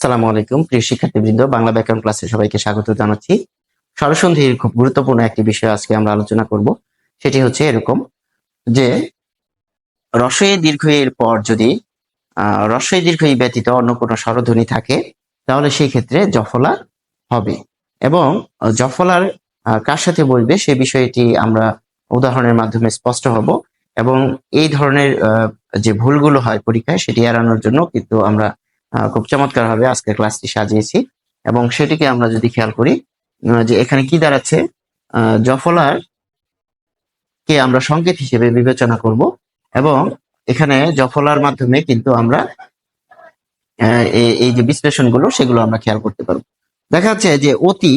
আসসালামু আলাইকুম প্রিয় শিক্ষার্থীবৃন্দ, বাংলা ব্যাকরণ ক্লাসে সবাইকে স্বাগত জানাচ্ছি। স্বরসন্ধির খুব গুরুত্বপূর্ণ একটি বিষয় আজকে আমরা আলোচনা করব। সেটি হচ্ছে এরকম যে রস্বই দীর্ঘই এর পর যদি রস্বই দীর্ঘই ব্যতীত অন্য কোনো স্বরধ্বনি থাকে তাহলে সেই ক্ষেত্রে জফলা হবে। এবং জফলার কার সাথে বলবে সে বিষয়টি আমরা উদাহরণের মাধ্যমে স্পষ্ট হব। এবং এই ধরনের যে ভুলগুলো হয় পরীক্ষায় সেটি এড়ানোর জন্য কিন্তু আমরা খুব চমৎকার ভাবে আজকে ক্লাসটি সাজিয়েছি। এবং সেটিকে আমরা যদি খেয়াল করি যে এখানে কি দাঁড়াচ্ছে, জফলার কে আমরা সংকেত হিসেবে বিবেচনা করব। এবং এখানে জফলার মাধ্যমে কিন্তু আমরা এই যে বিশ্লেষণগুলো সেগুলো আমরা খেয়াল করতে পারবো। দেখা যাচ্ছে যে অতি,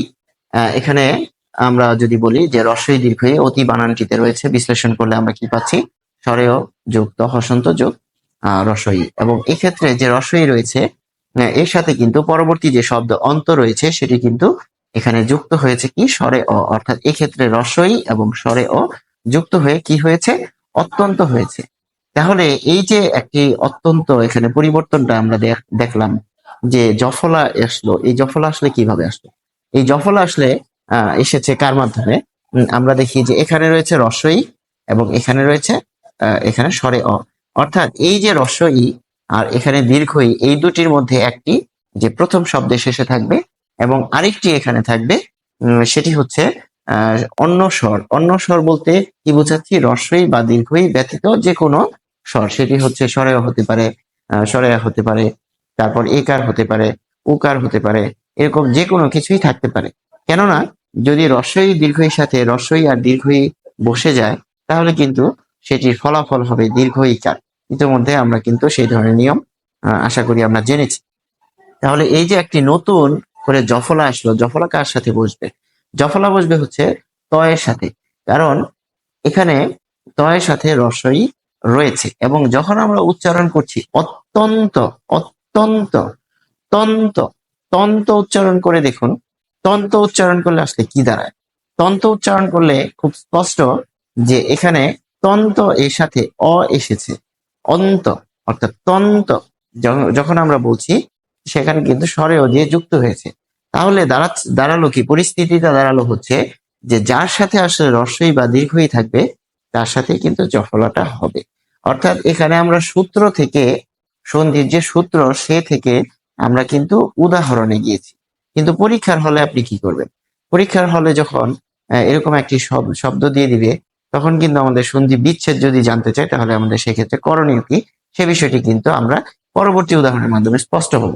এখানে আমরা যদি বলি যে রস্বই দীর্ঘই অতি বানানটিতে রয়েছে, বিশ্লেষণ করলে আমরা কি পাচ্ছি, স্বরেয় যুক্ত হসন্ত যোগ রস্বই। এবং এক্ষেত্রে যে রস্বই রয়েছে এর সাথে কিন্তু পরবর্তী যে শব্দ অন্ত রয়েছে সেটি কিন্তু এখানে যুক্ত হয়েছে কি স্বরে অ, অর্থাৎ এক্ষেত্রে রস্বই এবং স্বরে অ যুক্ত হয়ে কি হয়েছে, অত্যন্ত হয়েছে। তাহলে এই যে একটি অত্যন্ত এখানে পরিবর্তনটা আমরা দেখলাম যে জফলা আসলো, এই জফলা আসলে কিভাবে আসলো, এই জফলা আসলে এসেছে কার মাধ্যমে, আমরা দেখি যে এখানে রয়েছে রস্বই এবং এখানে রয়েছে এখানে স্বরে অ, অর্থাৎ এই যে রস্বই আর এখানে দীর্ঘই, এই দুটির মধ্যে একটি যে প্রথম শব্দের শেষে থাকবে এবং আরেকটি এখানে থাকবে, সেটি হচ্ছে অন্য স্বর। অন্য স্বর বলতে কি বোঝাচ্ছি, রস্বই বা দীর্ঘই ব্যতীত যে কোনো স্বর, সেটি হচ্ছে স্বরেয় হতে পারে, স্বরেয়া হতে পারে, তারপর একার হতে পারে, উকার হতে পারে, এরকম যে কোনো কিছুই থাকতে পারে। কেননা যদি রস্বই দীর্ঘইর সাথে রস্বই আর দীর্ঘই বসে যায় তাহলে কিন্তু সেটির ফলাফল হবে দীর্ঘ ইকার। ইতিমধ্যে আমরা কিন্তু সেই ধরনের নিয়ম আশা করি আমরা জেনেছি। তাহলে এই যে একটি নতুন করে জফলা আসলো, জফলা কার সাথে বসবে, জফলা বসবে হচ্ছে তয়ের সাথে। কারণ এখানে তয়ের সাথে রস্বই রয়েছে এবং যখন আমরা উচ্চারণ করছি অত্যন্ত, অত্যন্ত, তন্ত, তন্ত উচ্চারণ করে দেখুন, তন্ত উচ্চারণ করলে আসলে কি দাঁড়ায়, তন্ত উচ্চারণ করলে খুব স্পষ্ট যে এখানে তন্ত এর সাথে অ এসেছে, অন্ত অর্থাৎ তন্ত যখন আমরা বলছি সেখানে কিন্তু স্বরেও দিয়ে যুক্ত হয়েছে। তাহলে দাঁড়ালো কি, পরিস্থিতিটা দাঁড়ালো হচ্ছে যে যার সাথে আসলে রস্বই বা দীর্ঘই থাকবে তার সাথে কিন্তু জফলাটা হবে। অর্থাৎ এখানে আমরা সূত্র থেকে, সন্ধির যে সূত্র সে থেকে আমরা কিন্তু উদাহরণে গিয়েছি। কিন্তু পরীক্ষার হলে আপনি কি করবেন, পরীক্ষার হলে যখন এরকম একটি শব্দ দিয়ে দিবে তখন কিন্তু আমাদের সন্ধি বিচ্ছেদ যদি জানতে চাই তাহলে আমাদের সেক্ষেত্রে করণীয় কি সে বিষয়টি কিন্তু আমরা পরবর্তী উদাহরণের মাধ্যমে স্পষ্ট হব।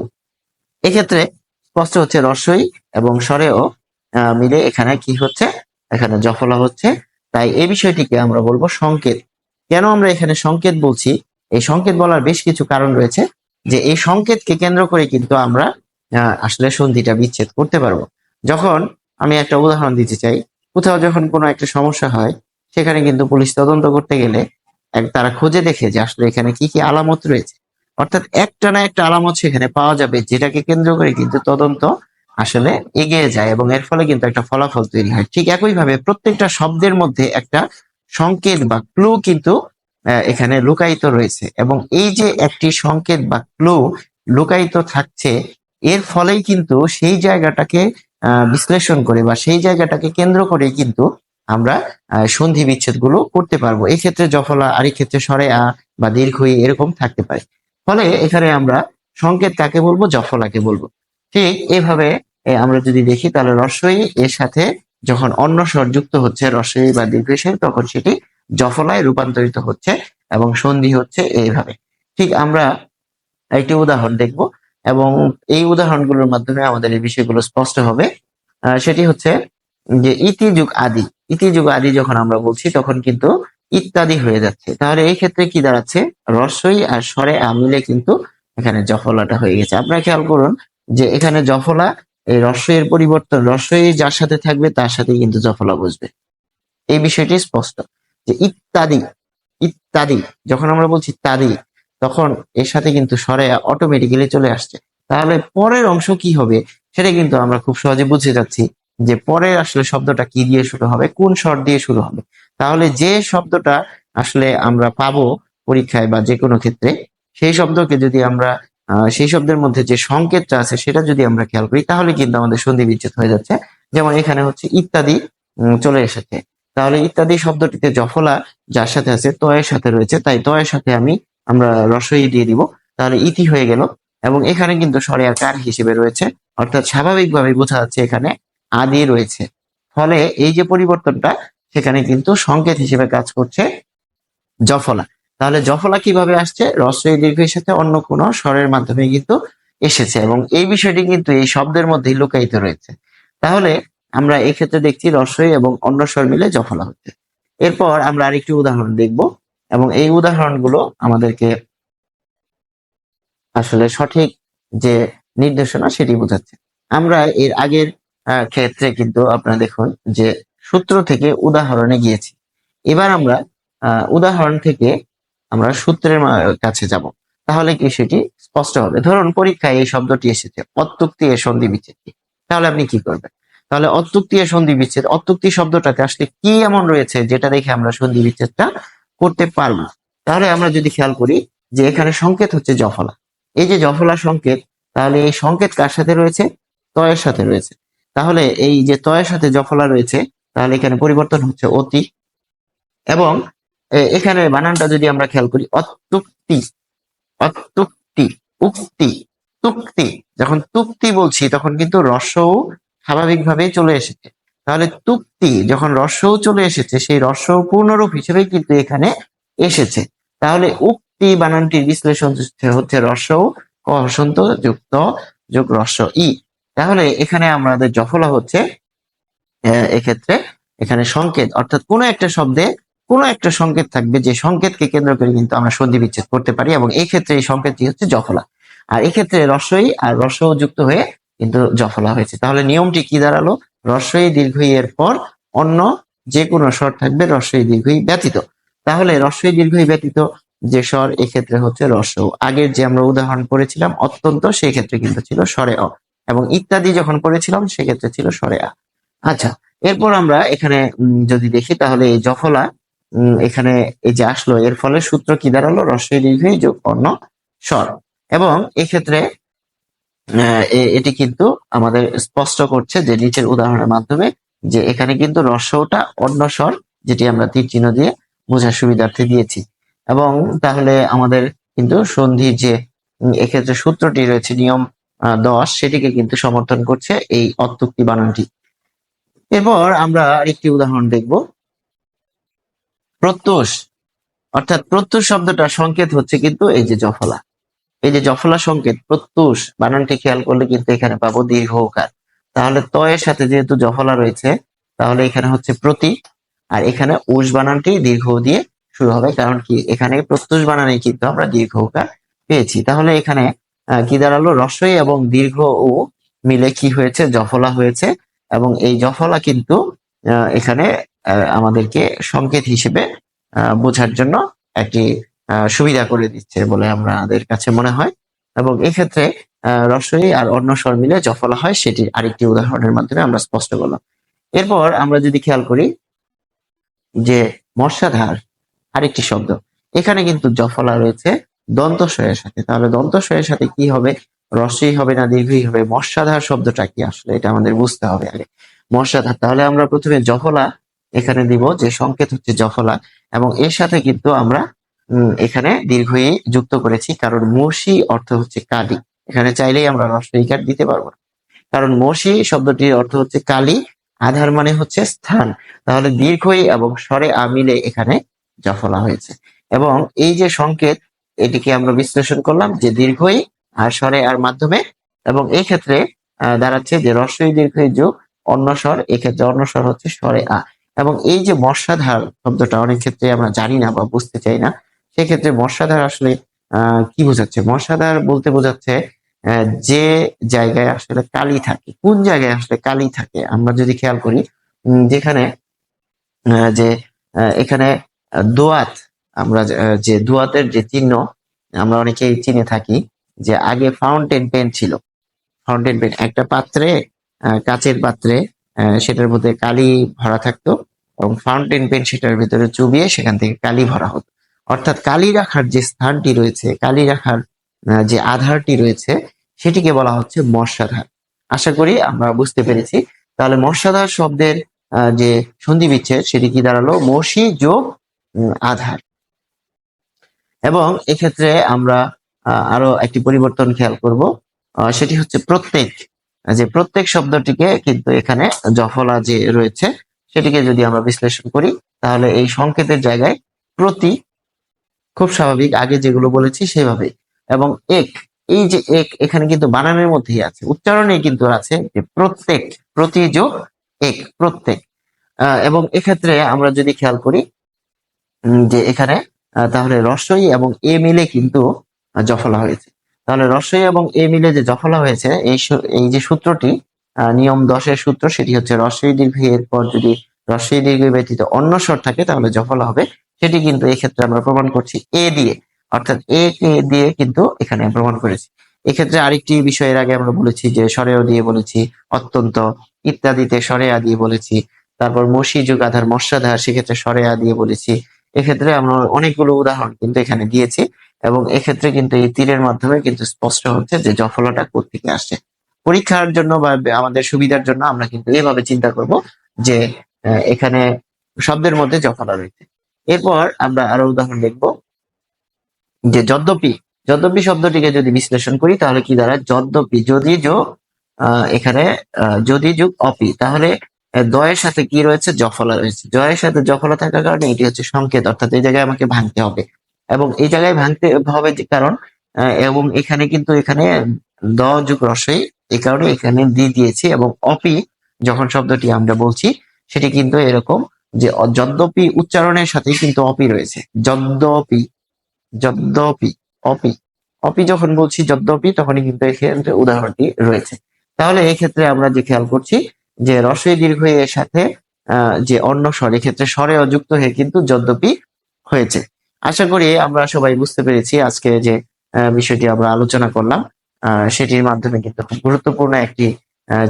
এক্ষেত্রে স্পষ্ট হচ্ছে রস্বই এবং স্বরেও মিলে এখানে কি হচ্ছে, এখানে জফলা হচ্ছে। তাই এই বিষয়টিকে আমরা বলবো সংকেত। কেন আমরা এখানে সংকেত বলছি, এই সংকেত বলার বেশ কিছু কারণ রয়েছে, যে এই সংকেতকে কেন্দ্র করে কিন্তু আমরা আসলে সন্ধিটা বিচ্ছেদ করতে পারবো। যখন আমি একটা উদাহরণ দিতে চাই, কোথাও যখন কোনো একটা সমস্যা হয় সেখানে কিন্তু পুলিশ তদন্ত করতে গেলে তারা খুঁজে দেখে যে আসলে এখানে কি কি আলামত রয়েছে, অর্থাৎ একটা না একটা আলামত সেখানে পাওয়া যাবে যেটাকে কেন্দ্র করে কিন্তু তদন্ত আসলে এগিয়ে যায় এবং এর ফলে কিন্তু একটা ফলাফল তৈরি হয়। ঠিক একইভাবে প্রত্যেকটা শব্দের মধ্যে একটা সংকেত বা ক্লু কিন্তু এখানে লুকায়িত রয়েছে এবং এই যে একটি সংকেত বা ক্লু লুকায়িত থাকছে এর ফলেই কিন্তু সেই জায়গাটাকে বিশ্লেষণ করে বা সেই জায়গাটাকে কেন্দ্র করে কিন্তু আমরা সন্ধি বিচ্ছেদ গুলো করতে পারবো। এই ক্ষেত্রে জফলা, আর এই ক্ষেত্রে স্বরে আ বা দীর্ঘই এরকম থাকতে পারে। ফলে এখানে আমরা সংকেত কাকে বলবো, জফলাকে বলবো। ঠিক এইভাবে আমরা যদি দেখি তাহলে রস্বই এর সাথে যখন অন্য স্বর যুক্ত হচ্ছে রস্বই বা দীর্ঘই সাথে তখন সেটি জফলায় রূপান্তরিত হচ্ছে এবং সন্ধি হচ্ছে এইভাবে। ঠিক আমরা একটি উদাহরণ দেখব এবং এই উদাহরণগুলোর মাধ্যমে আমাদের এই বিষয়গুলো স্পষ্ট হবে। সেটি হচ্ছে যে ইতি যুগ আদি, ইতি যুগ আদি যখন আমরা বলছি তখন কিন্তু ইত্যাদি হয়ে যাচ্ছে। তাহলে এই ক্ষেত্রে কি দাঁড়াচ্ছে, রস্বই আর স্বরে আ মিলে কিন্তু এখানে জফলাটা হয়ে গেছে। আপনারা খেয়াল করুন যে এখানে জফলা, এই রস্বই এর পরিবর্তন, রস্বই যার সাথে থাকবে তার সাথে কিন্তু জফলা বসবে। এই বিষয়টি স্পষ্ট যে ইত্যাদি, ইত্যাদি যখন আমরা বলছি ইত্যাদি তখন এর সাথে কিন্তু স্বরে অটোমেটিক্যালি চলে আসছে। তাহলে পরের অংশ কি হবে সেটা কিন্তু আমরা খুব সহজে বুঝে যাচ্ছি যে পরের আসলে শব্দটা কি দিয়ে শুরু হবে, কোন স্বর দিয়ে শুরু হবে। তাহলে যে শব্দটা আসলে আমরা পাবো পরীক্ষায় বা যে কোনো ক্ষেত্রে সেই শব্দকে যদি আমরা সেই শব্দের মধ্যে যে সংকেতটা আছে সেটা যদি আমরা খেয়াল করি তাহলে কিন্তু আমাদের সন্ধি বিচ্ছেদ হয়ে যাচ্ছে। যেমন এখানে হচ্ছে ইত্যাদি চলে এসেছে, তাহলে ইত্যাদি শব্দটিতে জফলা যার সাথে আছে তয়ের সাথে রয়েছে, তাই তয়ের সাথে আমরা রসই দিয়ে দিব, তাহলে ইতি হয়ে গেল। এবং এখানে কিন্তু স্বরে আর কার হিসেবে রয়েছে, অর্থাৎ স্বাভাবিকভাবে বোঝা যাচ্ছে এখানে আদি রয়েছে। ফলে এই যে পরিবর্তনটা সেখানে কিন্তু সংকেত হিসেবে কাজ করছে জফলা। তাহলে জফলা কিভাবে আসছে, রস্বই দীর্ঘের সাথে অন্য কোনো স্বরের মাধ্যমে কিন্তু এসেছে, এবং এই বিষয়টি কিন্তু এই শব্দের মধ্যেই লুকায়িত রয়েছে। তাহলে আমরা এক্ষেত্রে দেখছি রস্বই এবং অন্য স্বর মিলে জফলা হচ্ছে। এরপর আমরা আরেকটি উদাহরণ দেখব, এবং এই উদাহরণগুলো আমাদেরকে আসলে সঠিক যে নির্দেশনা সেটি বোঝাচ্ছে। আমরা এর আগের ক্ষেত্রে কিন্তু আপনারা দেখুন যে সূত্র থেকে উদাহরণে গিয়েছি। এবার আমরা উদাহরণ থেকে আমরা সূত্রের কাছে যাব, তাহলে কি সেটি স্পষ্ট হবে। ধরুন পরীক্ষায় এই শব্দটি এসেছে অত্যুক্তি এ সন্ধি বিচ্ছেদ কি, তাহলে আপনি কি করবেন? তাহলে অত্যুক্তি এ সন্ধি বিচ্ছেদ, অত্যুক্তি শব্দটাতে আসলে কি এমন রয়েছে যেটা দেখে আমরা সন্ধি বিচ্ছেদটা করতে পারবো। তাহলে আমরা যদি খেয়াল করি যে এখানে সংকেত হচ্ছে জফলা, এই যে জফলা সংকেত, তাহলে এই সংকেত কার সাথে রয়েছে, তয়ের সাথে রয়েছে। তাহলে এই যে তয়ের সাথে জফলা রয়েছে, তাহলে এখানে পরিবর্তন হচ্ছে অতি। এবং এখানে বানানটা যদি আমরা খেয়াল করি অত্যুক্তি, অত্যুক্তি, উক্তি, তুক্তি, যখন তুক্তি বলছি তখন কিন্তু রস্বও স্বাভাবিকভাবেই চলে এসেছে। তাহলে তুক্তি যখন রস্বও চলে এসেছে, সেই রস্বও পূর্ণরূপ হিসেবে কিন্তু এখানে এসেছে। তাহলে উক্তি বানানটির বিশ্লেষণ হচ্ছে রস্বও ক হসন্ত যুক্ত যোগ রস্ব ই। তাহলে এখানে আমাদের জফলা হচ্ছে এক্ষেত্রে এখানে সংকেত, অর্থাৎ কোনো একটা শব্দে কোনো একটা সংকেত থাকবে, যে সংকেতকে কেন্দ্র করে কিন্তু আমরা সন্ধি বিচ্ছেদ করতে পারি, এবং এই ক্ষেত্রে এই সংকেতটি হচ্ছে জফলা। আর এক্ষেত্রে রস্বই আর রস্ব যুক্ত হয়ে কিন্তু জফলা হয়েছে। তাহলে নিয়মটি কি দাঁড়ালো, রস্বই দীর্ঘই এর পর অন্য যে কোনো স্বর থাকবে রস্বই দীর্ঘই ব্যতীত। তাহলে রস্বই দীর্ঘই ব্যতীত যে স্বর এক্ষেত্রে হচ্ছে রস্ব। আগের যে আমরা উদাহরণ করেছিলাম অত্যন্ত, সেই ক্ষেত্রে কিন্তু ছিল স্বরে অ, এবং ইত্যাদি যখন করেছিলাম সেক্ষেত্রে ছিল স্বরে আ। আচ্ছা, এরপর আমরা এখানে যদি দেখি তাহলে এই জফলা এখানে এই যে আসলো, এর ফলে সূত্র কি দাঁড়ালো, রস্বই দীর্ঘই যোগ অন্য স্বর। এবং এক্ষেত্রে এটি কিন্তু আমাদের স্পষ্ট করছে যে নিচের উদাহরণের মাধ্যমে যে এখানে কিন্তু রস্বটা অন্য স্বর, যেটি আমরা তীর চিহ্ন দিয়ে বোঝার সুবিধার্থে দিয়েছি। এবং তাহলে আমাদের কিন্তু সন্ধির যে এক্ষেত্রে সূত্রটি রয়েছে নিয়ম 10, সেটিকে কিন্তু সমর্থন করছে এই অত্যুক্তি বানানটি। এরপর আমরা আরেকটি উদাহরণ দেখব, প্রত্যুষ, অর্থাৎ প্রত্যুষ শব্দটা সংকেত হচ্ছে কিন্তু এই যে জফলা, এই যে জফলা সংকেত প্রত্যুষ বানানটি খেয়াল করলে কিন্তু এখানে পাবো দীর্ঘ ওকার। তাহলে ত এর সাথে যেহেতু জফলা রয়েছে, তাহলে এখানে হচ্ছে প্রতি, আর এখানে উষ বানানটি দীর্ঘ দিয়ে শুরু হবে, কারণ কি এখানে প্রত্যুষ বানানে কিন্তু আমরা দীর্ঘ ওকার পেয়েছি। তাহলে এখানে কি দাঁড়ালো, রস্বই এবং দীর্ঘ ও মিলে কি হয়েছে, জফলা হয়েছে। এবং এই জফলা কিন্তু এখানে আমাদেরকে সংকেত হিসেবে বোঝার জন্য একটি সুবিধা করে দিচ্ছে বলে আমাদের কাছে মনে হয়। এবং এক্ষেত্রে রস্বই আর অন্য স্বর মিলে জফলা হয়, সেটি আরেকটি উদাহরণের মাধ্যমে আমরা স্পষ্ট করলাম। এরপর আমরা যদি খেয়াল করি যে মর্ষাধার আরেকটি শব্দ, এখানে কিন্তু জফলা রয়েছে দন্তস্বয়ের সাথে। তাহলে দন্তস্বয়ের সাথে কি হবে, রস্বই হবে না দীর্ঘই হবে? মর্ষাধার শব্দটা কি আসলে, এটা আমাদের বুঝতে হবে আগে। মর্ষাধার, তাহলে আমরা প্রথমে জফলা এখানে দিব, যে সংকেত হচ্ছে জফলা, এবং এর সাথে কিন্তু আমরা এখানে দীর্ঘই যুক্ত করেছি, কারণ মর্ষি অর্থ হচ্ছে কালি। এখানে চাইলেই আমরা রস্বইকার দিতে পারবো না, কারণ মর্ষি শব্দটির অর্থ হচ্ছে কালি, আধার মানে হচ্ছে স্থান। তাহলে দীর্ঘই এবং স্বরে আ মিলে এখানে জফলা হয়েছে। এবং এই যে সংকেত, এটিকে আমরা বিশ্লেষণ করলাম যে দীর্ঘই আর স্বরে আর মাধ্যমে, এবং এই ক্ষেত্রে দাঁড়াচ্ছে যে রস্বই দীর্ঘই যোগ অন্য স্বর, এক্ষেত্রে অন্য স্বর হচ্ছে স্বরে আ। এবং এই যে মর্ষাধার শব্দটা অনেক ক্ষেত্রে আমরা জানি না বা বুঝতে চাই না, সেক্ষেত্রে মর্ষাধার আসলে কি বোঝাচ্ছে, মর্ষাধার বলতে বোঝাচ্ছে যে জায়গায় আসলে কালি থাকে। কোন জায়গায় আসলে কালি থাকে আমরা যদি খেয়াল করি, যেখানে যে এখানে দোয়াত, আমরা যে দোয়াতের যে চিহ্ন আমরা অনেকেই চিনে থাকি, যে আগে ফাউন্টেন পেন ছিল। ফাউন্টেন পেন একটা পাত্রে, কাচের পাত্রে, সেটার মধ্যে কালি ভরা থাকতো, এবং ফাউন্টেন পেন সেটার ভিতরে চুবিয়ে সেখান থেকে কালি ভরা হতো। অর্থাৎ কালি রাখার যে স্থানটি রয়েছে, কালি রাখার যে আধারটি রয়েছে সেটিকে বলা হচ্ছে মস্যাধার। আশা করি আমরা বুঝতে পেরেছি। তাহলে মস্যাধার শব্দের যে সন্ধি বিচ্ছেদ সেটি কি দাঁড়ালো? মসি যোগ আধার। এবং এক্ষেত্রে আমরা আরো একটি পরিবর্তন খেয়াল করব, সেটি হচ্ছে প্রত্যেক। যে প্রত্যেক শব্দটিকে কিন্তু এখানে জফলা যে রয়েছে সেটিকে যদি আমরা বিশ্লেষণ করি তাহলে এই সংকেতের জায়গায় প্রতি, খুব স্বাভাবিক আগে যেগুলো বলেছি সেভাবে। এবং এক, এই যে এক এখানে কিন্তু বানানের মধ্যেই আছে, উচ্চারণে কিন্তু আছে যে প্রত্যেক, প্রতি যোগ এক, প্রত্যেক। এবং এক্ষেত্রে আমরা যদি খেয়াল করি যে এখানে তাহলে রস্বই এবং এ মিলে কিন্তু জফলা হয়েছে। তাহলে রস্বই এবং এ মিলে যে জফলা হয়েছে এই যে সূত্রটি, নিয়ম 10-এর সূত্র, সেটি হচ্ছে রস্বই দীর্ঘ এর পর যদি রস্বই দীর্ঘ ব্যতীত অন্য স্বর থাকে তাহলে জফলা হবে। সেটি কিন্তু এক্ষেত্রে আমরা প্রমাণ করছি এ দিয়ে, অর্থাৎ এ কে দিয়ে কিন্তু এখানে প্রমাণ করেছি। এক্ষেত্রে আরেকটি বিষয়ের আগে আমরা বলেছি যে স্বরেও দিয়ে বলেছি, অত্যন্ত ইত্যাদিতে স্বরেয়া দিয়ে বলেছি, তারপর মসি যুগ আধার মস্যাধার সেক্ষেত্রে স্বরেয়া দিয়ে বলেছি। এক্ষেত্রে আমরা অনেকগুলো উদাহরণ কিন্তু এখানে দিয়েছি এবং এক্ষেত্রে কিন্তু এই তীরের মাধ্যমে কিন্তু স্পষ্ট হচ্ছে যে জফলাটা কোত্থেকে আসছে। পরীক্ষার জন্য বা আমাদের সুবিধার জন্য আমরা কিন্তু এভাবে চিন্তা করব যে এখানে শব্দের মধ্যে জফলা রয়েছে। এরপর আমরা আরো উদাহরণ দেখব যে যদ্যপি, যদ্যপি শব্দটিকে যদি বিশ্লেষণ করি তাহলে কি দাঁড়ায়? যদ্যপি, যদি যোগ এখানে যদি যোগ অপি, তাহলে দয়ের সাথে কি রয়েছে? জফলা রয়েছে। জয়ের সাথে জফলা থাকার কারণে এটি হচ্ছে সংকেত, অর্থাৎ এই জায়গায় আমাকে ভাঙতে হবে। এবং এই জায়গায় ভাঙতে হবে যে কারণ এবং এখানে কিন্তু এখানে দ যোগ রসই, এই কারণে এখানে দি দিয়েছি। এবং অপি যখন শব্দটি আমরা বলছি সেটি কিন্তু এরকম যে যদ্যপি উচ্চারণের সাথেই কিন্তু অপি রয়েছে। যদ্যপি, যদ্যপি, অপি, অপি যখন বলছি যদ্যপি তখনই কিন্তু এক্ষেত্রে উদাহরণটি রয়েছে। তাহলে এক্ষেত্রে আমরা যে খেয়াল করছি যে রস্বই দীর্ঘ এর সাথে যে অন্য স্বর, এক্ষেত্রে স্বরে অযুক্ত হয়ে কিন্তু যদ্যপি হয়েছে। আশা করি আমরা সবাই বুঝতে পেরেছি আজকে যে বিষয়টি আমরা আলোচনা করলাম সেটির মাধ্যমে কিন্তু খুব গুরুত্বপূর্ণ একটি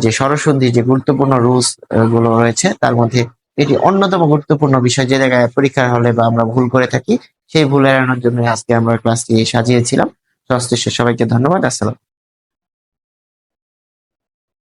যে স্বরসন্ধি যে গুরুত্বপূর্ণ রুলস গুলো রয়েছে তার মধ্যে এটি অন্যতম গুরুত্বপূর্ণ বিষয়, যে জায়গায় পরীক্ষার হলে বা আমরা ভুল করে থাকি সেই ভুল এড়ানোর জন্য আজকে আমরা ক্লাসটি সাজিয়েছিলাম। সবাইকে ধন্যবাদ। আসসালাম।